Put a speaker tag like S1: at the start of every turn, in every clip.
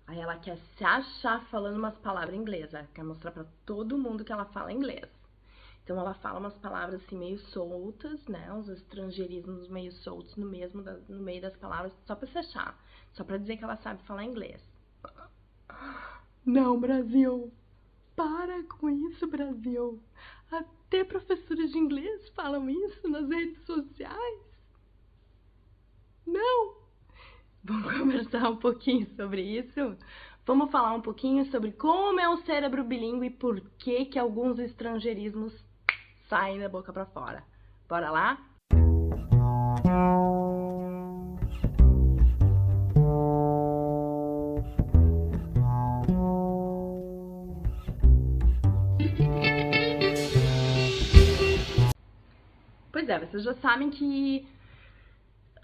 S1: Aí ela quer se achar falando umas palavras em inglês, ela quer mostrar pra todo mundo que ela fala inglês. Então ela fala umas palavras assim meio soltas, né? Uns estrangeirismos meio soltos no meio das palavras, só pra se achar, só pra dizer que ela sabe falar inglês. Não, Brasil! Para com isso, Brasil! Até professores de inglês falam isso nas redes sociais. Não! Vamos conversar um pouquinho sobre isso? Vamos falar um pouquinho sobre como é o cérebro bilíngue e por que alguns estrangeirismos saem da boca pra fora. Bora lá? Pois é, vocês já sabem que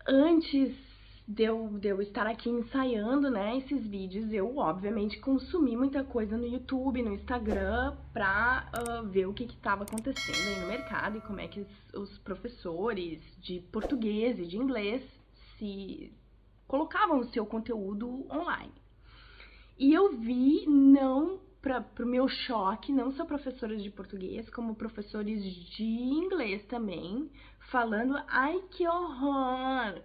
S1: antes de eu estar aqui ensaiando, né, esses vídeos, eu obviamente consumi muita coisa no YouTube, no Instagram, pra ver o que estava acontecendo aí no mercado e como é que os professores de português e de inglês se colocavam o seu conteúdo online. E eu vi, não pro meu choque, não só professores de português, como professores de inglês também, falando, ai que horror!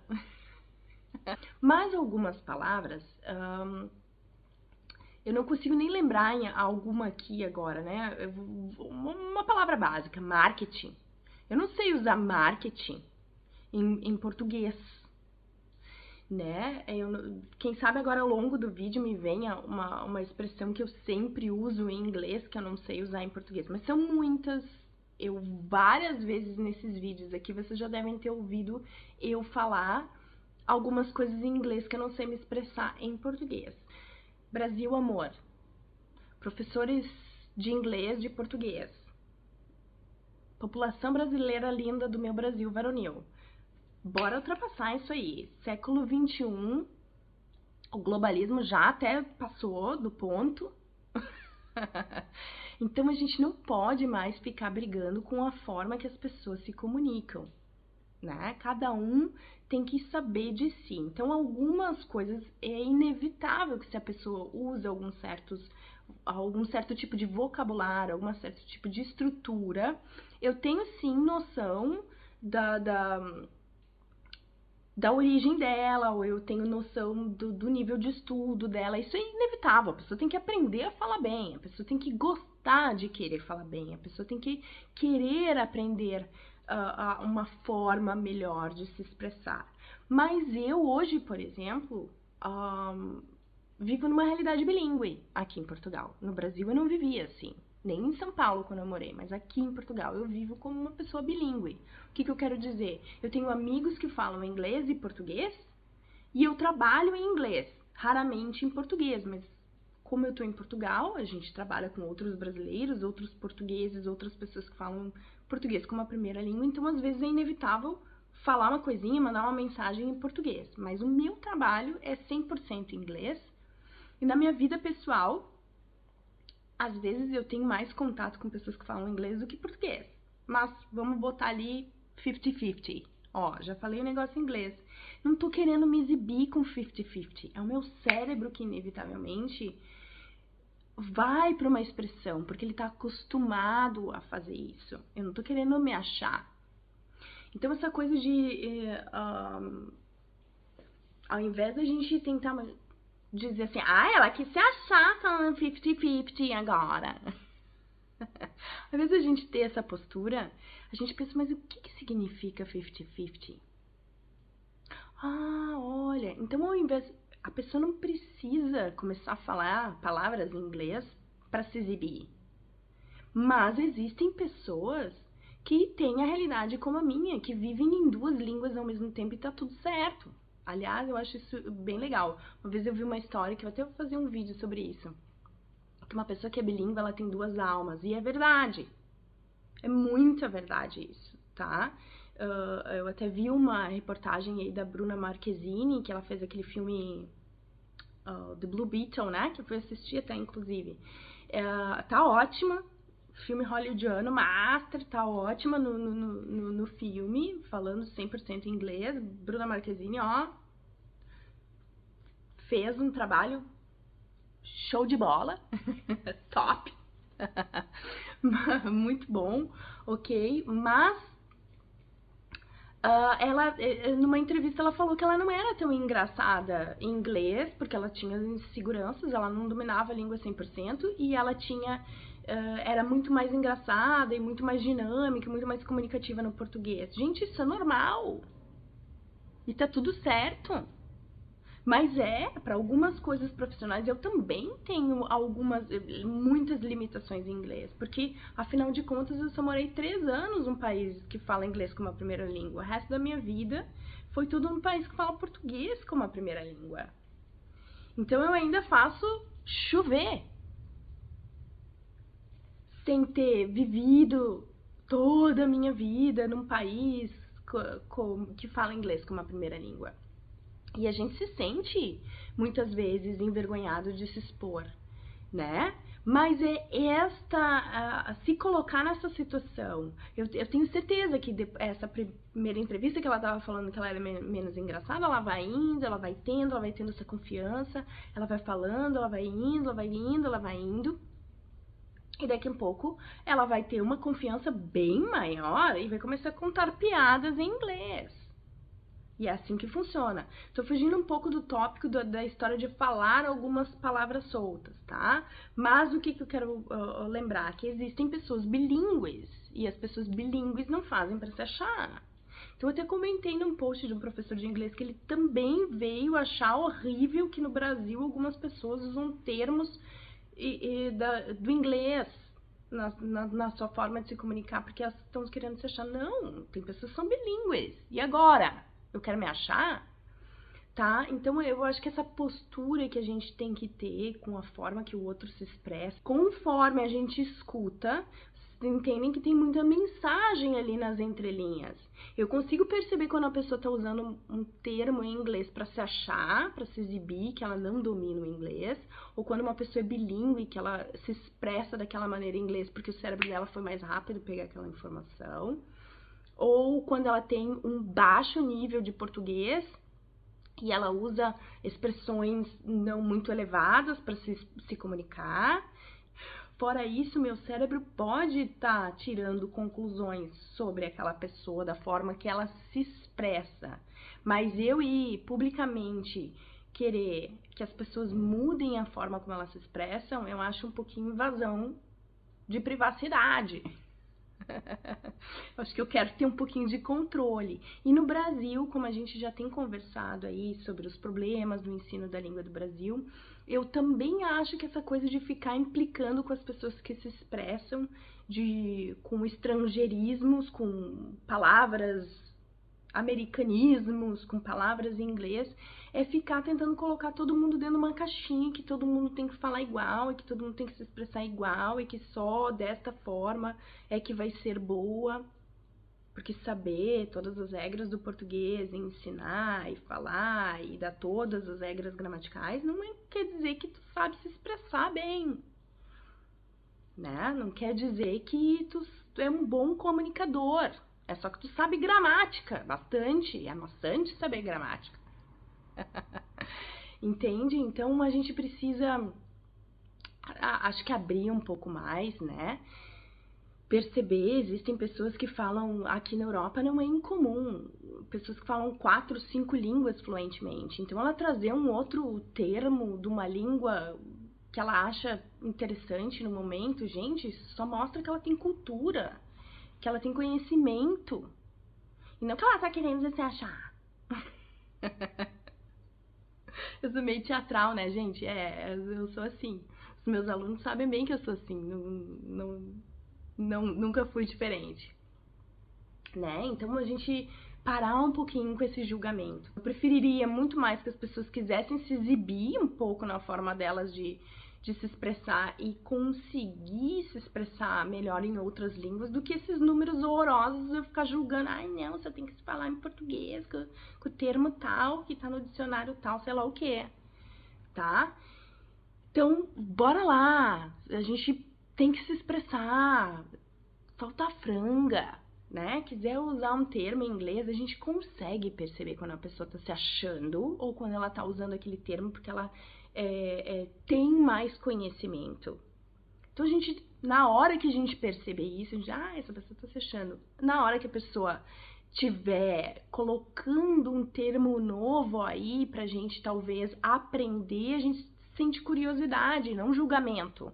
S1: Mas algumas palavras, eu não consigo nem lembrar em alguma aqui agora, né? Uma palavra básica, marketing. Eu não sei usar marketing em português, né? Quem sabe agora ao longo do vídeo me venha uma expressão que eu sempre uso em inglês, que eu não sei usar em português. Mas são muitas. Eu várias vezes nesses vídeos aqui, vocês já devem ter ouvido eu falar algumas coisas em inglês que eu não sei me expressar em português. Brasil, amor. Professores de inglês, de português. População brasileira linda do meu Brasil varonil. Bora ultrapassar isso aí. Século XXI, o globalismo já até passou do ponto. Então a gente não pode mais ficar brigando com a forma que as pessoas se comunicam, né? Cada um tem que saber de si. Então algumas coisas é inevitável que se a pessoa usa algum certo tipo de vocabulário, algum certo tipo de estrutura, eu tenho sim noção da origem dela, ou eu tenho noção do nível de estudo dela. Isso é inevitável, a pessoa tem que aprender a falar bem, a pessoa tem que gostar de querer falar bem, a pessoa tem que querer aprender uma forma melhor de se expressar. Mas eu hoje, por exemplo, vivo numa realidade bilíngue aqui em Portugal. No Brasil eu não vivia assim. Nem em São Paulo quando eu morei, mas aqui em Portugal eu vivo como uma pessoa bilíngue. O que eu quero dizer? Eu tenho amigos que falam inglês e português e eu trabalho em inglês, raramente em português, mas como eu tô em Portugal, a gente trabalha com outros brasileiros, outros portugueses, outras pessoas que falam português como a primeira língua, então às vezes é inevitável falar uma coisinha, mandar uma mensagem em português, mas o meu trabalho é 100% em inglês e na minha vida pessoal, às vezes eu tenho mais contato com pessoas que falam inglês do que português. Mas vamos botar ali 50-50. Ó, já falei o negócio em inglês. Não tô querendo me exibir com 50-50. É o meu cérebro que inevitavelmente vai para uma expressão, porque ele tá acostumado a fazer isso. Eu não tô querendo me achar. Então essa coisa de ao invés da gente tentar dizer assim, ela quis se achar falando 50-50 agora. Às vezes a gente tem essa postura, a gente pensa, mas o que significa 50-50? Olha, então ao invés... A pessoa não precisa começar a falar palavras em inglês para se exibir. Mas existem pessoas que têm a realidade como a minha, que vivem em duas línguas ao mesmo tempo e tá tudo certo. Aliás, eu acho isso bem legal. Uma vez eu vi uma história que eu até vou fazer um vídeo sobre isso. Que uma pessoa que é bilíngue, ela tem duas almas. E é verdade. É muita verdade isso, tá? Eu até vi uma reportagem aí da Bruna Marquezine, que ela fez aquele filme The Blue Beetle, né? Que eu fui assistir até, inclusive. Tá ótima. Filme hollywoodiano, master, tá ótima no filme, falando 100% inglês. Bruna Marquezine, ó, fez um trabalho show de bola, top, muito bom, ok, mas ela, numa entrevista, ela falou que ela não era tão engraçada em inglês, porque ela tinha inseguranças, ela não dominava a língua 100%, e ela tinha, era muito mais engraçada e muito mais dinâmica, muito mais comunicativa no português. Gente, isso é normal, e tá tudo certo. Mas para algumas coisas profissionais eu também tenho muitas limitações em inglês, porque afinal de contas eu só morei 3 anos num país que fala inglês como a primeira língua. O resto da minha vida foi tudo num país que fala português como a primeira língua. Então eu ainda faço chover, sem ter vivido toda a minha vida num país que fala inglês como a primeira língua. E a gente se sente, muitas vezes, envergonhado de se expor, né? Mas se colocar nessa situação, eu tenho certeza que essa primeira entrevista que ela estava falando que ela era menos engraçada, ela vai indo, ela vai tendo essa confiança, ela vai falando, ela vai indo, ela vai indo, ela vai indo. E daqui a pouco ela vai ter uma confiança bem maior e vai começar a contar piadas em inglês. E é assim que funciona. Tô fugindo um pouco do tópico da história de falar algumas palavras soltas, tá? Mas o que eu quero lembrar? Que existem pessoas bilíngues. E as pessoas bilíngues não fazem para se achar. Então eu até comentei num post de um professor de inglês que ele também veio achar horrível que no Brasil algumas pessoas usam termos do inglês na sua forma de se comunicar, porque elas estão querendo se achar. Não, tem pessoas que são bilíngues. E agora? Eu quero me achar, tá? Então eu acho que essa postura que a gente tem que ter com a forma que o outro se expressa, conforme a gente escuta, vocês entendem que tem muita mensagem ali nas entrelinhas. Eu consigo perceber quando a pessoa tá usando um termo em inglês para se achar, para se exibir, que ela não domina o inglês, ou quando uma pessoa é bilíngue, que ela se expressa daquela maneira em inglês porque o cérebro dela foi mais rápido pegar aquela informação. Ou quando ela tem um baixo nível de português e ela usa expressões não muito elevadas para se comunicar. Fora isso, meu cérebro pode estar tirando conclusões sobre aquela pessoa da forma que ela se expressa. Mas eu ir publicamente querer que as pessoas mudem a forma como elas se expressam, eu acho um pouquinho invasão de privacidade. Acho que eu quero ter um pouquinho de controle. E no Brasil, como a gente já tem conversado aí sobre os problemas do ensino da língua do Brasil, eu também acho que essa coisa de ficar implicando com as pessoas que se expressam com estrangeirismos, com palavras, americanismos, com palavras em inglês, é ficar tentando colocar todo mundo dentro de uma caixinha, que todo mundo tem que falar igual, e que todo mundo tem que se expressar igual, e que só desta forma é que vai ser boa. Porque saber todas as regras do português, ensinar e falar e dar todas as regras gramaticais não quer dizer que tu sabe se expressar bem, né? Não quer dizer que tu é um bom comunicador. É só que tu sabe gramática, bastante. É bastante saber gramática. Entende? Então a gente precisa, acho que abrir um pouco mais, né? Perceber, existem pessoas que falam, aqui na Europa não é incomum, pessoas que falam 4, 5 línguas fluentemente. Então ela trazer um outro termo de uma língua que ela acha interessante no momento, gente, isso só mostra que ela tem cultura, que ela tem conhecimento, e não que ela tá querendo se achar. Eu sou meio teatral, né, gente? Eu sou assim. Os meus alunos sabem bem que eu sou assim, nunca fui diferente, né? Então a gente parar um pouquinho com esse julgamento. Eu preferiria muito mais que as pessoas quisessem se exibir um pouco na forma delas de se expressar e conseguir se expressar melhor em outras línguas do que esses números horrorosos eu ficar julgando, ai não, você tem que se falar em português com o termo tal, que tá no dicionário tal, sei lá o que, tá? Então, bora lá, a gente tem que se expressar, solta franga, né? Quiser usar um termo em inglês, a gente consegue perceber quando a pessoa tá se achando ou quando ela tá usando aquele termo porque ela tem mais conhecimento. Então, na hora que a gente perceber isso, a gente, essa pessoa tá se achando. Na hora que a pessoa tiver colocando um termo novo aí pra gente talvez aprender, a gente sente curiosidade, não julgamento.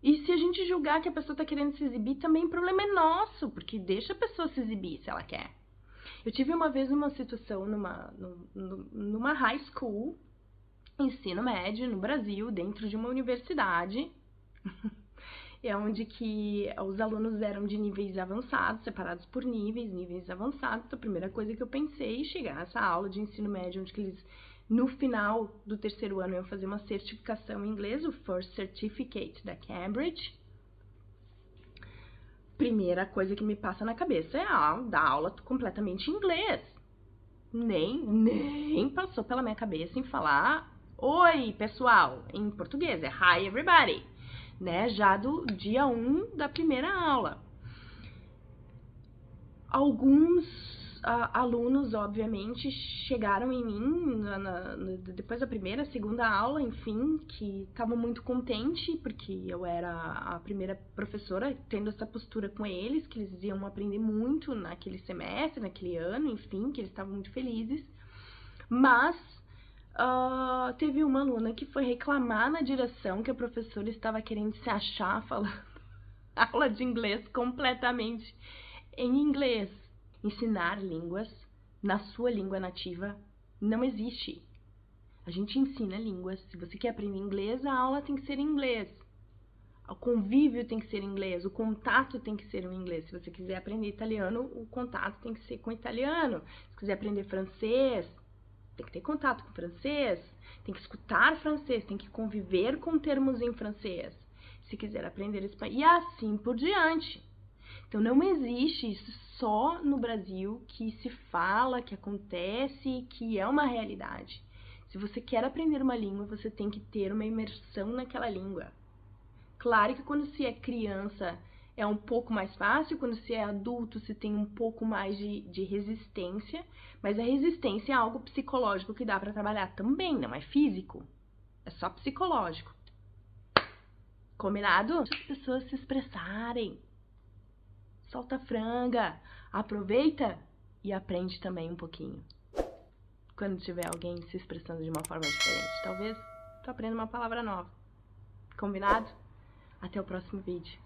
S1: E se a gente julgar que a pessoa tá querendo se exibir, também o problema é nosso, porque deixa a pessoa se exibir se ela quer. Eu tive uma vez uma situação numa high school, ensino médio no Brasil, dentro de uma universidade, é onde que os alunos eram de níveis avançados, separados por níveis avançados. Então, a primeira coisa que eu pensei é chegar nessa aula de ensino médio, onde que eles, no final do terceiro ano, iam fazer uma certificação em inglês, o First Certificate da Cambridge. Primeira coisa que me passa na cabeça é dar aula completamente em inglês. Nem passou pela minha cabeça em falar oi, pessoal, em português, é hi everybody, né? Já do dia 1 da primeira aula. Alguns alunos, obviamente, chegaram em mim depois da primeira, segunda aula, enfim, que estavam muito contentes, porque eu era a primeira professora tendo essa postura com eles, que eles iam aprender muito naquele semestre, naquele ano, enfim, que eles estavam muito felizes. Mas teve uma aluna que foi reclamar na direção que a professora estava querendo se achar falando aula de inglês completamente em inglês. Ensinar línguas na sua língua nativa não existe. A gente ensina línguas. Se você quer aprender inglês, a aula tem que ser em inglês. O convívio tem que ser em inglês. O contato tem que ser em inglês. Se você quiser aprender italiano, o contato tem que ser com italiano. Se quiser aprender francês, tem que ter contato com francês. Tem que escutar francês. Tem que conviver com termos em francês. Se quiser aprender espanhol. E assim por diante. Então, não existe isso só no Brasil que se fala, que acontece, que é uma realidade. Se você quer aprender uma língua, você tem que ter uma imersão naquela língua. Claro que quando se é criança é um pouco mais fácil, quando se é adulto se tem um pouco mais de resistência, mas a resistência é algo psicológico que dá para trabalhar também, não é físico, é só psicológico. Combinado? As pessoas se expressarem. Solta a franga, aproveita e aprende também um pouquinho. Quando tiver alguém se expressando de uma forma diferente, talvez tu aprenda uma palavra nova. Combinado? Até o próximo vídeo.